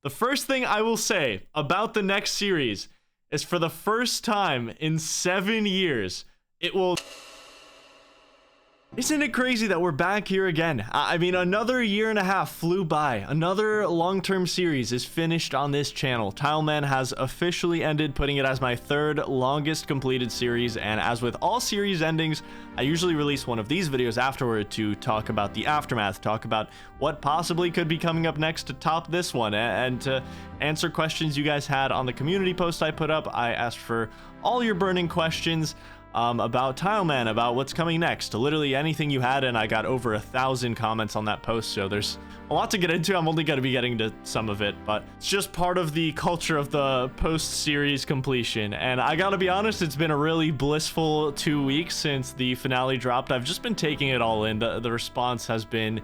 The first thing I will say about the next series is for the first time in 7 years, it will... Isn't it crazy that we're back here again? I mean, another year and a half flew by. Another long-term series is finished on this channel. Tileman has officially ended, putting it as my third longest completed series, and as with all series endings, I usually release one of these videos afterward to talk about the aftermath, talk about what possibly could be coming up next to top this one, and to answer questions you guys had on the community post I put up. I asked for all your burning questions about Tileman, about what's coming next, literally anything you had, and I got over 1,000 comments on that post, so there's a lot to get into. I'm only going to be getting to some of it, but it's just part of the culture of the post-series completion, and I gotta be honest, it's been a really blissful 2 weeks since the finale dropped. I've just been taking it all in. The response has been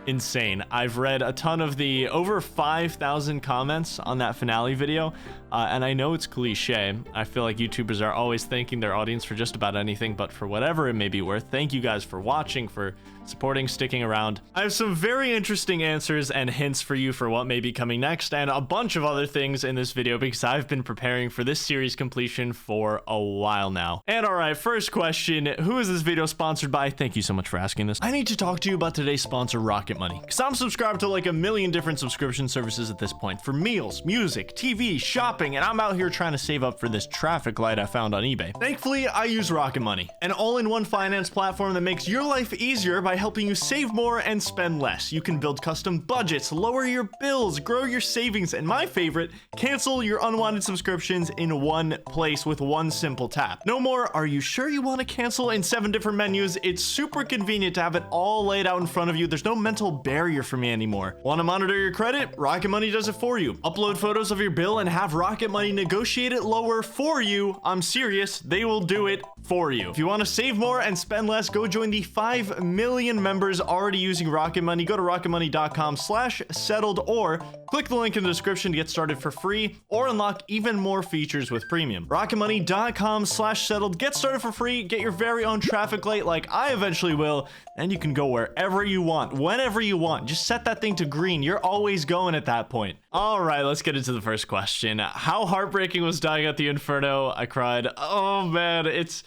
insane. I've read a ton of the over 5,000 comments on that finale video, and I know it's cliche. I feel like YouTubers are always thanking their audience for just about anything, but for whatever it may be worth, thank you guys for watching, for supporting, sticking around. I have some very interesting answers and hints for you for what may be coming next, and a bunch of other things in this video because I've been preparing for this series completion for a while now. And alright, first question, who is this video sponsored by? Thank you so much for asking this. I need to talk to you about today's sponsor, Rocket Money, because I'm subscribed to like a million different subscription services at this point for meals, music, TV, shopping, and I'm out here trying to save up for this traffic light I found on eBay. Thankfully, I use Rocket Money, an all-in-one finance platform that makes your life easier by helping you save more and spend less. You can build custom budgets, lower your bills, grow your savings, and my favorite, cancel your unwanted subscriptions in one place with one simple tap. No more, are you sure you want to cancel in 7 different menus? It's super convenient to have it all laid out in front of you. There's no mental barrier for me anymore. Want to monitor your credit? Rocket Money does it for you. Upload photos of your bill and have Rocket Money negotiate it lower for you. I'm serious, they will do it for you. If you want to save more and spend less, go join the 5 million members already using Rocket Money. Go to rocketmoney.com/settled or click the link in the description to get started for free or unlock even more features with premium. rocketmoney.com/settled. Get started for free. Get your very own traffic light like I eventually will, and you can go wherever you want, whenever you want. Just set that thing to green. You're always going at that point. All right, let's get into the first question. How heartbreaking was dying at the Inferno? I cried. Oh man, it's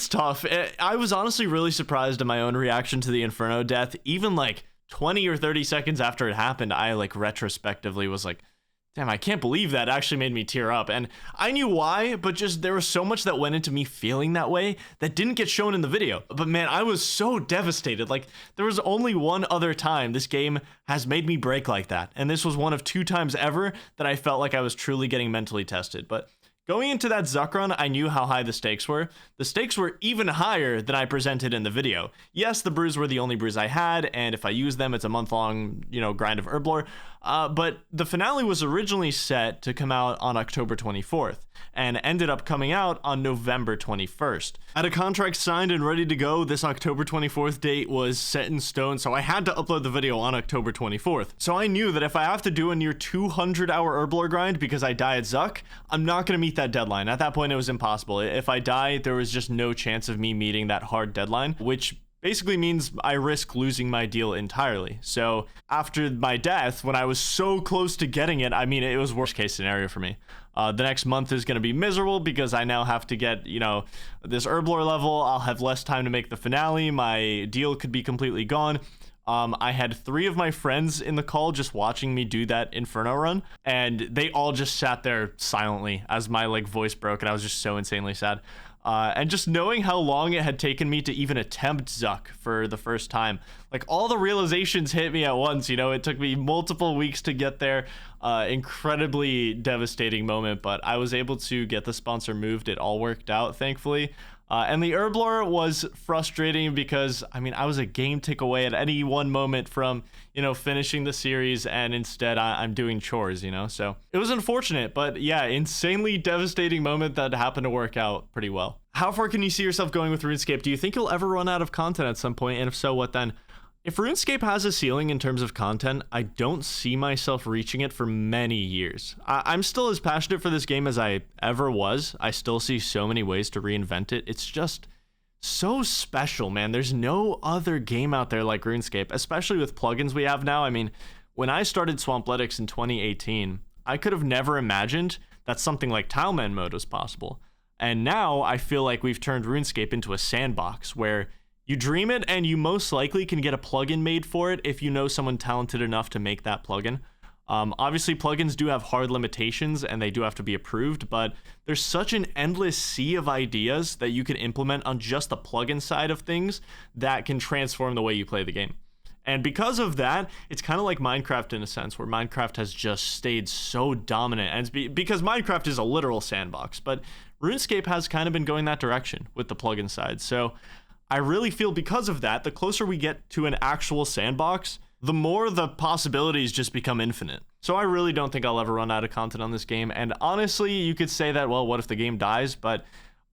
tough. I was honestly really surprised at my own reaction to the Inferno death. Even like 20 or 30 seconds after it happened, I like retrospectively was like, damn, I can't believe that actually made me tear up. And I knew why, but just there was so much that went into me feeling that way that didn't get shown in the video. But man, I was so devastated. Like, there was only one other time this game has made me break like that. And this was one of 2 times ever that I felt like I was truly getting mentally tested. But going into that Zuck run, I knew how high the stakes were. The stakes were even higher than I presented in the video. Yes, the brews were the only brews I had, and if I use them, it's a month-long, grind of herblore. But the finale was originally set to come out on October 24th, and ended up coming out on November 21st. I had a contract signed and ready to go. This October 24th date was set in stone, so I had to upload the video on October 24th. So I knew that if I have to do a near 200-hour herblore grind because I die at Zuck, I'm not going to meet that deadline. At that point, it was impossible. If I die, there was just no chance of me meeting that hard deadline, which basically means I risk losing my deal entirely. So after my death, when I was so close to getting it, I mean, it was worst case scenario for me. The next month is going to be miserable because I now have to get, this herblore level. I'll have less time to make the finale. My deal could be completely gone. I had 3 of my friends in the call just watching me do that Inferno run, and they all just sat there silently as my voice broke, and I was just so insanely sad. And just knowing how long it had taken me to even attempt Zuck for the first time, all the realizations hit me at once. It took me multiple weeks to get there. Incredibly devastating moment, but I was able to get the sponsor moved. It all worked out, thankfully. And the herblore was frustrating because, I was a game tick away at any one moment from, finishing the series, and instead I'm doing chores, so it was unfortunate, but yeah, insanely devastating moment that happened to work out pretty well. How far can you see yourself going with RuneScape? Do you think you'll ever run out of content at some point? And if so, what then? If RuneScape has a ceiling in terms of content, I don't see myself reaching it for many years. I'm still as passionate for this game as I ever was. I still see so many ways to reinvent it. It's just so special, man. There's no other game out there like RuneScape, especially with plugins we have now. When I started Swampletics in 2018, I could have never imagined that something like Tileman Mode was possible. And now I feel like we've turned RuneScape into a sandbox where you dream it and you most likely can get a plugin made for it if you know someone talented enough to make that plugin. Obviously, plugins do have hard limitations and they do have to be approved, but there's such an endless sea of ideas that you can implement on just the plugin side of things that can transform the way you play the game. And because of that, it's kind of like Minecraft in a sense, where Minecraft has just stayed so dominant. And it's because Minecraft is a literal sandbox, but RuneScape has kind of been going that direction with the plugin side. So I really feel because of that, the closer we get to an actual sandbox, the more the possibilities just become infinite. So I really don't think I'll ever run out of content on this game. And honestly, you could say that, well, what if the game dies? But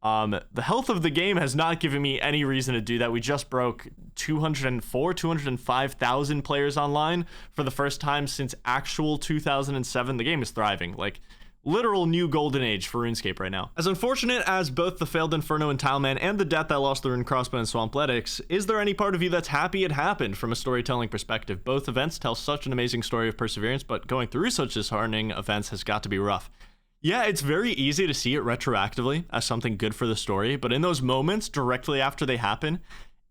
the health of the game has not given me any reason to do that. We just broke 205,000 players online for the first time since actual 2007. The game is thriving. Like, literal new golden age for RuneScape right now. As unfortunate as both the failed Inferno and Tileman and the death that lost the Rune Crossbow and Swampletics, is there any part of you that's happy it happened from a storytelling perspective? Both events tell such an amazing story of perseverance, but going through such disheartening events has got to be rough. Yeah, it's very easy to see it retroactively as something good for the story, but in those moments directly after they happen,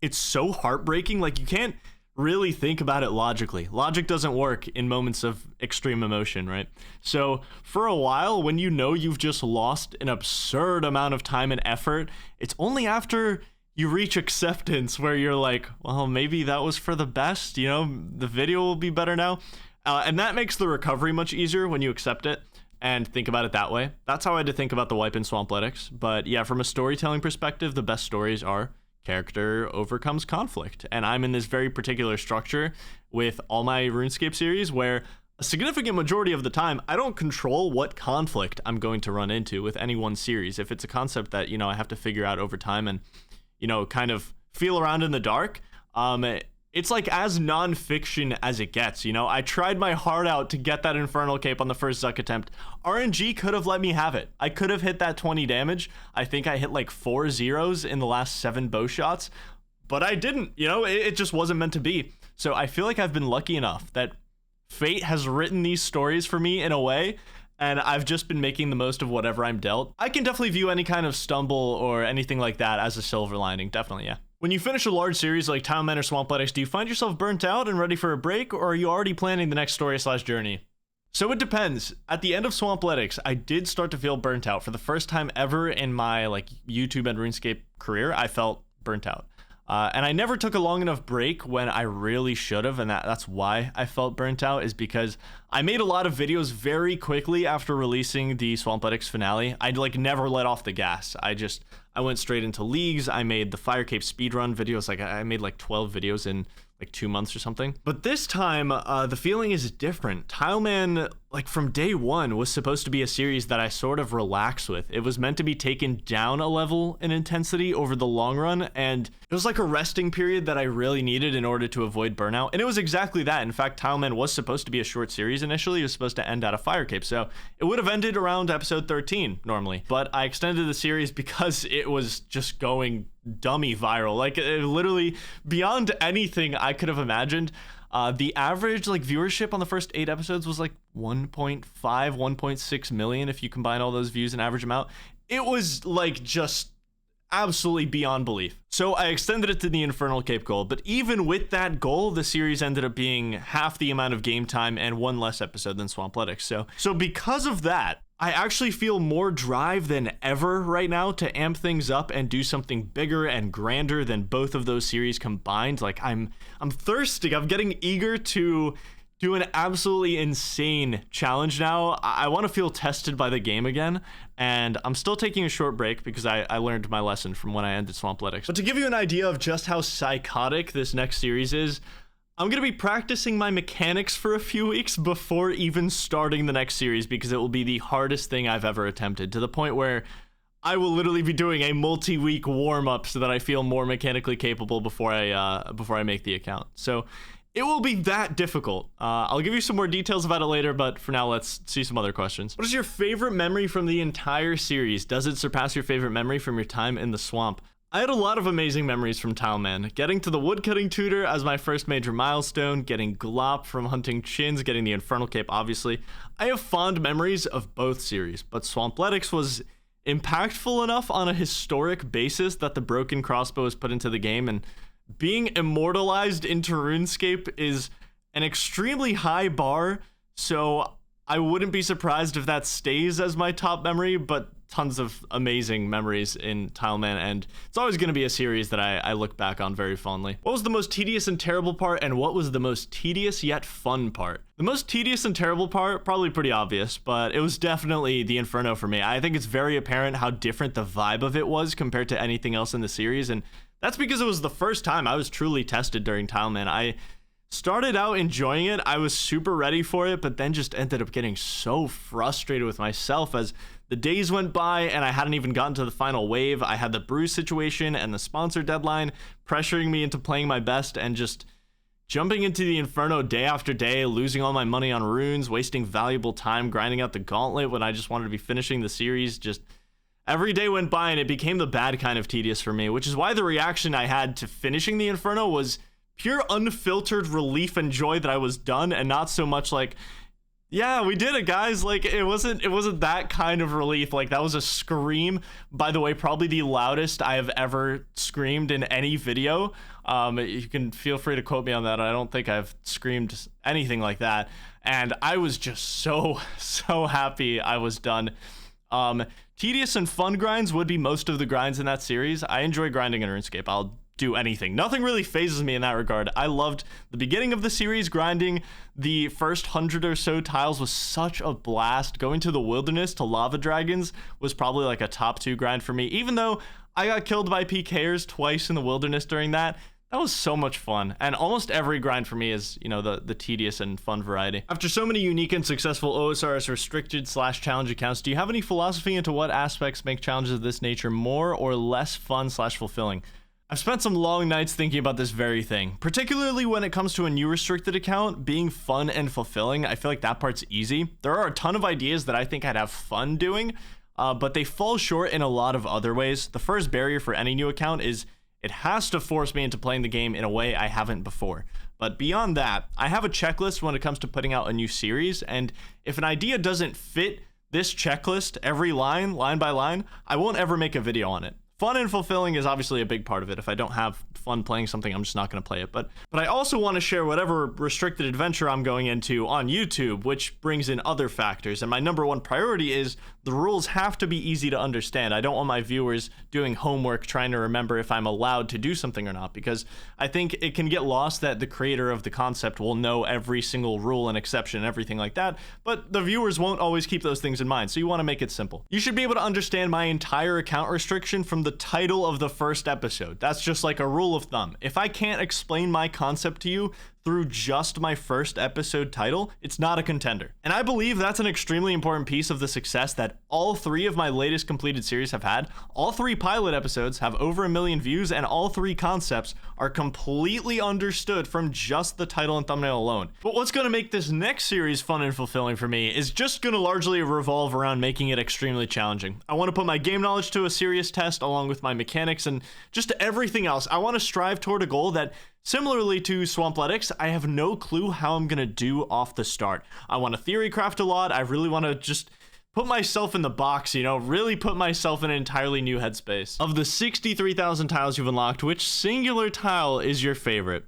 it's so heartbreaking. Like, you can't really think about it logically. Logic doesn't work in moments of extreme emotion, right? So for a while, when you know you've just lost an absurd amount of time and effort, it's only after you reach acceptance where you're like, well, maybe that was for the best, you know, the video will be better now. And that makes the recovery much easier when you accept it and think about it that way. That's how I had to think about the wipe in Swampletics. But yeah, from a storytelling perspective, the best stories are character overcomes conflict. And I'm in this very particular structure with all my RuneScape series where a significant majority of the time, I don't control what conflict I'm going to run into with any one series. If it's a concept that, you know, I have to figure out over time and, you know, kind of feel around in the dark, it's like as non-fiction as it gets, you know? I tried my heart out to get that Infernal Cape on the first Zuck attempt. RNG could have let me have it. I could have hit that 20 damage. I think I hit like 4 zeros in the last 7 bow shots, but I didn't, you know? It just wasn't meant to be. So I feel like I've been lucky enough that fate has written these stories for me in a way, and I've just been making the most of whatever I'm dealt. I can definitely view any kind of stumble or anything like that as a silver lining, definitely, yeah. When you finish a large series like Tileman or Swampletics, do you find yourself burnt out and ready for a break, or are you already planning the next story/journey? So it depends. At the end of Swampletics, I did start to feel burnt out. For the first time ever in my like YouTube and RuneScape career, I felt burnt out. And I never took a long enough break when I really should have, and that's why I felt burnt out, is because I made a lot of videos very quickly after releasing the Swampletics finale. I'd like never let off the gas. I went straight into leagues. I made the Fire Cape speedrun videos. Like I made like 12 videos in like 2 months or something. But this time, the feeling is different. Tileman, like from day one, was supposed to be a series that I sort of relax with. It was meant to be taken down a level in intensity over the long run, and it was like a resting period that I really needed in order to avoid burnout. And it was exactly that. In fact, Tileman was supposed to be a short series initially. It was supposed to end at a Fire Cape, so it would have ended around episode 13 normally. But I extended the series because it was just going dummy viral, like literally beyond anything I could have imagined. The average like viewership on the first 8 episodes was like 1.5 1.6 million if you combine all those views and average them out. It was like just absolutely beyond belief. So I extended it to the Infernal Cape goal, but even with that goal, the series ended up being half the amount of game time and 1 less episode than Swampletics. So because of that, I actually feel more drive than ever right now to amp things up and do something bigger and grander than both of those series combined. Like I'm thirsty. I'm getting eager to do an absolutely insane challenge now. I want to feel tested by the game again, and I'm still taking a short break because I learned my lesson from when I ended Swampletics. But to give you an idea of just how psychotic this next series is, I'm going to be practicing my mechanics for a few weeks before even starting the next series, because it will be the hardest thing I've ever attempted, to the point where I will literally be doing a multi-week warm-up so that I feel more mechanically capable before I make the account. So it will be that difficult. I'll give you some more details about it later, but for now, let's see some other questions. What is your favorite memory from the entire series? Does it surpass your favorite memory from your time in the swamp? I had a lot of amazing memories from Tileman. Getting to the woodcutting tutor as my first major milestone, getting Glop from hunting chins, getting the Infernal Cape, obviously. I have fond memories of both series, but Swampletics was impactful enough on a historic basis that the broken crossbow was put into the game, and being immortalized into RuneScape is an extremely high bar, so I wouldn't be surprised if that stays as my top memory, but tons of amazing memories in Tileman, and it's always going to be a series that I look back on very fondly. What was the most tedious and terrible part, and what was the most tedious yet fun part? The most tedious and terrible part, probably pretty obvious, but it was definitely the Inferno for me. I think it's very apparent how different the vibe of it was compared to anything else in the series, and that's because it was the first time I was truly tested during Tileman. I started out enjoying it, I was super ready for it, but then just ended up getting so frustrated with myself as the days went by and I hadn't even gotten to the final wave. I had the bruise situation and the sponsor deadline pressuring me into playing my best, and just jumping into the Inferno day after day, losing all my money on runes, wasting valuable time grinding out the gauntlet when I just wanted to be finishing the series. Just every day went by and it became the bad kind of tedious for me, which is why the reaction I had to finishing the Inferno was pure unfiltered relief and joy that I was done, and not so much like, yeah, we did it, guys. Like, it wasn't that kind of relief. Like, that was a scream. By the way, probably the loudest I have ever screamed in any video. You can feel free to quote me on that. I don't think I've screamed anything like that. And I was just so happy I was done. Tedious and fun grinds would be most of the grinds in that series. I enjoy grinding in RuneScape. I'll do anything. Nothing really phases me in that regard. I loved the beginning of the series. Grinding the first 100 or so tiles was such a blast. Going to the wilderness to lava dragons was probably like a top 2 grind for me, even though I got killed by PKers twice in the wilderness during that. That was so much fun, and almost every grind for me is, you know, the tedious and fun variety. After so many unique and successful OSRS restricted/challenge accounts, do you have any philosophy into what aspects make challenges of this nature more or less fun/fulfilling? I've spent some long nights thinking about this very thing, particularly when it comes to a new restricted account being fun and fulfilling. I feel like that part's easy. There are a ton of ideas that I think I'd have fun doing, but they fall short in a lot of other ways. The first barrier for any new account is it has to force me into playing the game in a way I haven't before. But beyond that, I have a checklist when it comes to putting out a new series, and if an idea doesn't fit this checklist, every line by line, I won't ever make a video on it. Fun and fulfilling is obviously a big part of it. If I don't have fun playing something, I'm just not going to play it. But I also want to share whatever restricted adventure I'm going into on YouTube, which brings in other factors. And my number one priority is the rules have to be easy to understand. I don't want my viewers doing homework trying to remember if I'm allowed to do something or not, because I think it can get lost that the creator of the concept will know every single rule and exception and everything like that, but the viewers won't always keep those things in mind, so you want to make it simple. You should be able to understand my entire account restriction from the title of the first episode. That's just like a rule of thumb. If I can't explain my concept to you through just my first episode title, it's not a contender. And I believe that's an extremely important piece of the success that all 3 of my latest completed series have had. All 3 pilot episodes have over 1 million views, and all 3 concepts are completely understood from just the title and thumbnail alone. But what's going to make this next series fun and fulfilling for me is just going to largely revolve around making it extremely challenging. I want to put my game knowledge to a serious test along with my mechanics and just everything else. I want to strive toward a goal that, similarly to Swampletics, I have no clue how I'm gonna do off the start. I want to theory craft a lot. I really want to just put myself in the box, you know, really put myself in an entirely new headspace. Of the 63,000 tiles you've unlocked, which singular tile is your favorite?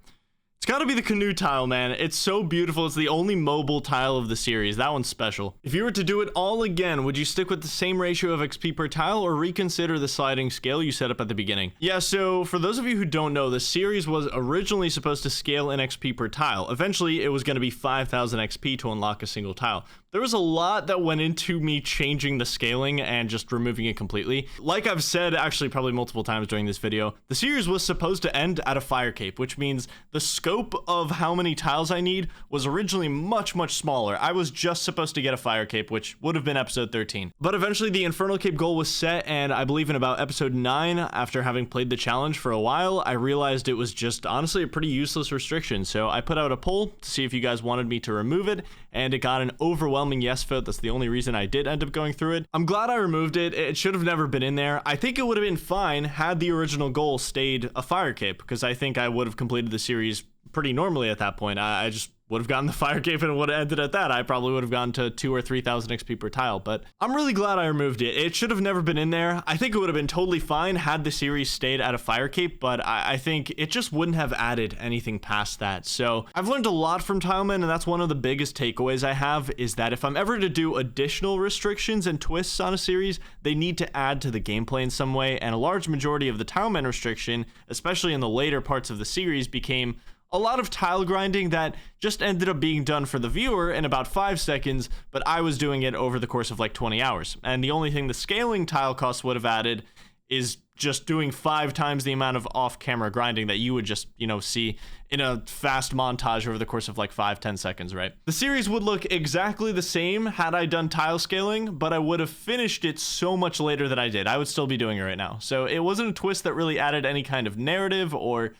It's gotta be the canoe tile, man. It's so beautiful. It's the only mobile tile of the series. That one's special. If you were to do it all again, would you stick with the same ratio of XP per tile or reconsider the sliding scale you set up at the beginning? Yeah, so for those of you who don't know, the series was originally supposed to scale in XP per tile. Eventually, it was gonna be 5,000 XP to unlock a single tile. There was a lot that went into me changing the scaling and just removing it completely. Like I've said actually probably multiple times during this video, the series was supposed to end at a fire cape, which means the scope scope of how many tiles I need was originally much, much smaller. I was just supposed to get a fire cape, which would have been episode 13. But eventually the infernal cape goal was set, and I believe in about episode 9, after having played the challenge for a while, I realized it was just honestly a pretty useless restriction. So I put out a poll to see if you guys wanted me to remove it, and it got an overwhelming yes vote. That's the only reason I did end up going through it. I'm glad I removed it. It should have never been in there. I think it would have been fine had the original goal stayed a fire cape, because I think I would have completed the series pretty normally at that point. I just would have gotten the fire cape and it would have ended at that. I probably would have gone to 2,000 or 3,000 XP per tile, but I'm really glad I removed it. It should have never been in there. I think it would have been totally fine had the series stayed at a fire cape, but I think it just wouldn't have added anything past that. So I've learned a lot from Tileman, and that's one of the biggest takeaways I have, is that if I'm ever to do additional restrictions and twists on a series, they need to add to the gameplay in some way, and a large majority of the Tileman restriction, especially in the later parts of the series, became a lot of tile grinding that just ended up being done for the viewer in about 5 seconds, but I was doing it over the course of like 20 hours. And the only thing the scaling tile costs would have added is just doing 5 times the amount of off-camera grinding that you would just, see in a fast montage over the course of like 5-10 seconds, right? The series would look exactly the same had I done tile scaling, but I would have finished it so much later than I did. I would still be doing it right now. So it wasn't a twist that really added any kind of narrative or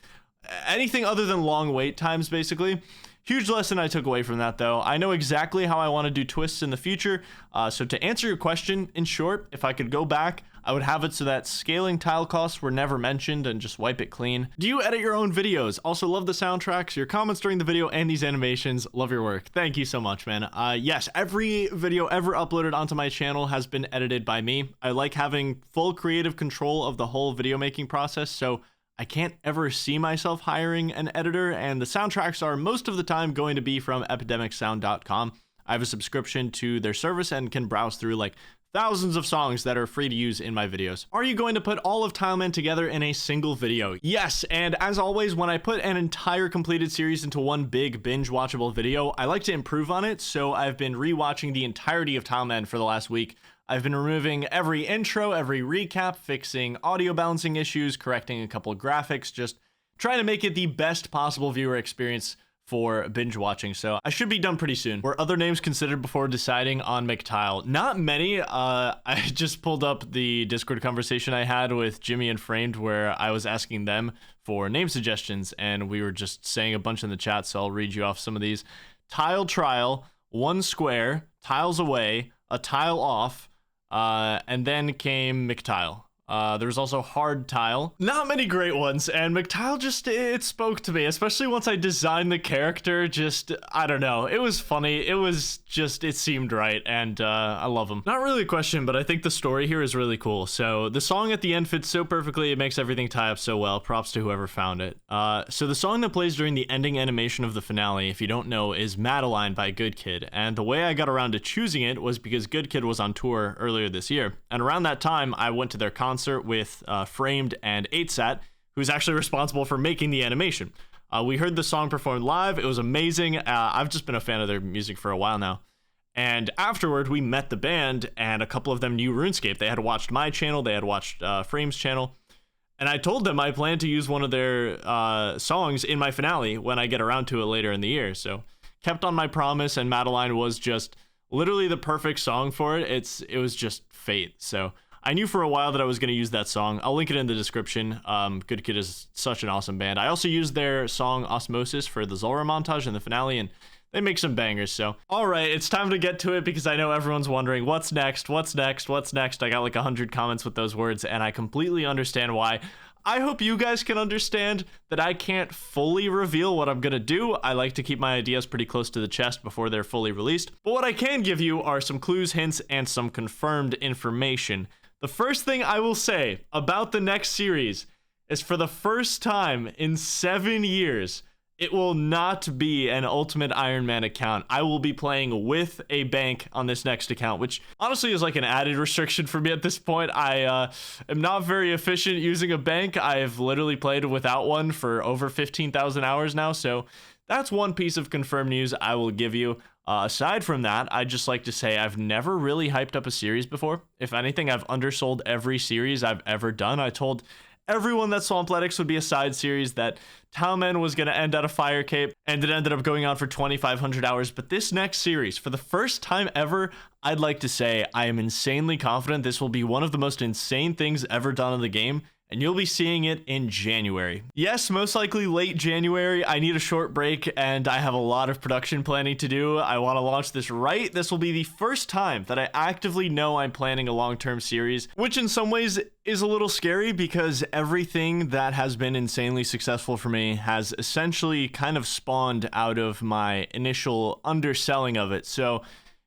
anything other than long wait times, basically. Huge lesson I took away from that, though. I know exactly how I want to do twists in the future. So to answer your question, in short, if I could go back, I would have it so that scaling tile costs were never mentioned and just wipe it clean. Do you edit your own videos? Also love the soundtracks, your comments during the video, and these animations. Love your work. Thank you so much, man. Yes, every video ever uploaded onto my channel has been edited by me. I like having full creative control of the whole video making process, so I can't ever see myself hiring an editor, and the soundtracks are most of the time going to be from epidemicsound.com. I have a subscription to their service and can browse through like thousands of songs that are free to use in my videos. Are you going to put all of Tileman together in a single video? Yes, and as always, when I put an entire completed series into one big binge-watchable video, I like to improve on it, so I've been rewatching the entirety of Tileman for the last week. I've been removing every intro, every recap, fixing audio balancing issues, correcting a couple of graphics, just trying to make it the best possible viewer experience for binge watching. So I should be done pretty soon. Were other names considered before deciding on McTile? Not many. I just pulled up the Discord conversation I had with Jimmy and Framed, where I was asking them for name suggestions, and we were just saying a bunch in the chat, so I'll read you off some of these. Tile Trial, One Square, Tiles Away, A Tile Off, and then came McTile. There was also Hard Tile. Not many great ones, and McTile just, it spoke to me, especially once I designed the character. Just, I don't know, it was funny. It was just, it seemed right, and I love him. Not really a question, but I think the story here is really cool. So the song at the end fits so perfectly, it makes everything tie up so well. Props to whoever found it. So the song that plays during the ending animation of the finale, if you don't know, is Madeline by Good Kid, and the way I got around to choosing it was because Good Kid was on tour earlier this year, and around that time, I went to their concert with Framed and 8sat, who's actually responsible for making the animation. We heard the song performed live. It was amazing. I've just been a fan of their music for a while now. And afterward, we met the band, and a couple of them knew RuneScape. They had watched my channel. They had watched Frame's channel. And I told them I plan to use one of their songs in my finale when I get around to it later in the year. So kept on my promise, and Madeline was just literally the perfect song for it. It was just fate. So I knew for a while that I was going to use that song. I'll link it in the description. Good Kid is such an awesome band. I also used their song Osmosis for the Zulrah montage in the finale, and they make some bangers. So, all right, it's time to get to it, because I know everyone's wondering, what's next? What's next? What's next? I got like 100 comments with those words, and I completely understand why. I hope you guys can understand that I can't fully reveal what I'm gonna do. I like to keep my ideas pretty close to the chest before they're fully released. But what I can give you are some clues, hints, and some confirmed information. The first thing I will say about the next series is, for the first time in 7 years, it will not be an Ultimate Iron Man account. I will be playing with a bank on this next account, which honestly is like an added restriction for me at this point. I am not very efficient using a bank. I've literally played without one for over 15,000 hours now, so that's one piece of confirmed news I will give you. Aside from that, I'd just like to say I've never really hyped up a series before. If anything, I've undersold every series I've ever done. I told everyone that Swampletics would be a side series, that Tileman was going to end at a fire cape, and it ended up going on for 2,500 hours. But this next series, for the first time ever, I'd like to say I am insanely confident this will be one of the most insane things ever done in the game, and you'll be seeing it in January. Yes, most likely late January. I need a short break, and I have a lot of production planning to do. I want to launch this right. This will be the first time that I actively know I'm planning a long-term series, which in some ways is a little scary because everything that has been insanely successful for me has essentially kind of spawned out of my initial underselling of it. So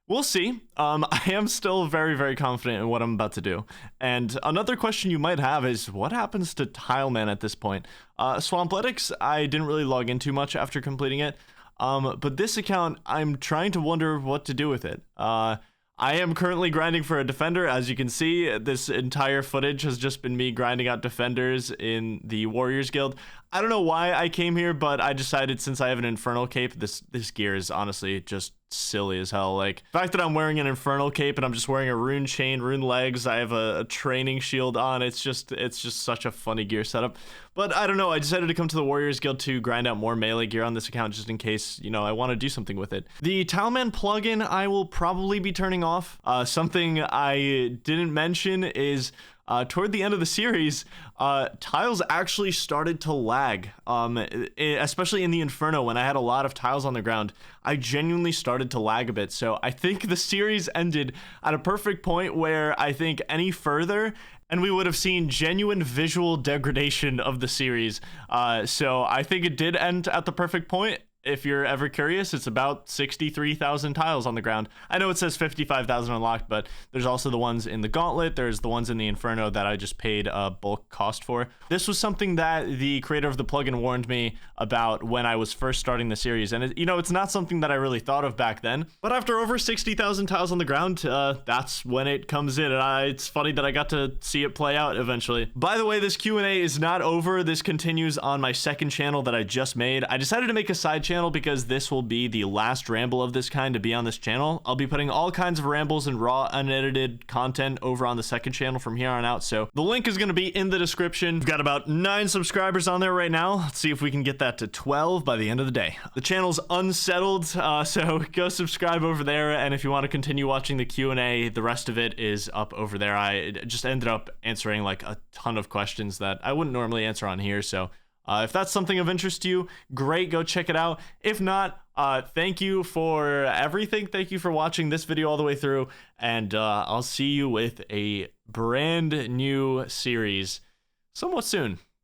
we'll see. I am still very, very confident in what I'm about to do. And another question you might have is, what happens to Tileman at this point? Swampletics, I didn't really log in too much after completing it. But this account, I'm trying to wonder what to do with it. I am currently grinding for a defender. As you can see, this entire footage has just been me grinding out defenders in the Warriors Guild. I don't know why I came here, but I decided since I have an Infernal Cape, this gear is honestly just silly as hell. Like, the fact that I'm wearing an Infernal Cape and I'm just wearing a rune chain, rune legs, I have a training shield on, it's just such a funny gear setup. But I don't know, I decided to come to the Warriors Guild to grind out more melee gear on this account just in case, you know, I want to do something with it. The Tileman plugin I will probably be turning off. Something I didn't mention is toward the end of the series, tiles actually started to lag, especially in the Inferno when I had a lot of tiles on the ground. I genuinely started to lag a bit, so I think the series ended at a perfect point where I think any further and we would have seen genuine visual degradation of the series. So I think it did end at the perfect point. If you're ever curious, it's about 63,000 tiles on the ground. I know it says 55,000 unlocked, but there's also the ones in the Gauntlet. There's the ones in the Inferno that I just paid a bulk cost for. This was something that the creator of the plugin warned me about when I was first starting the series. And, it's not something that I really thought of back then. But after over 60,000 tiles on the ground, that's when it comes in. And it's funny that I got to see it play out eventually. By the way, this Q&A is not over. This continues on my second channel that I just made. I decided to make a side channel because this will be the last ramble of this kind to be on this channel. I'll be putting all kinds of rambles and raw unedited content over on the second channel from here on out, so the link is going to be in the description. We've got about 9 subscribers on there right now. Let's see if we can get that to 12 by the end of the day. The channel's unsettled, so go subscribe over there, and if you want to continue watching the Q&A, the rest of it is up over there. I just ended up answering like a ton of questions that I wouldn't normally answer on here, so if that's something of interest to you, great, go check it out. If not, thank you for everything. Thank you for watching this video all the way through, and I'll see you with a brand new series somewhat soon.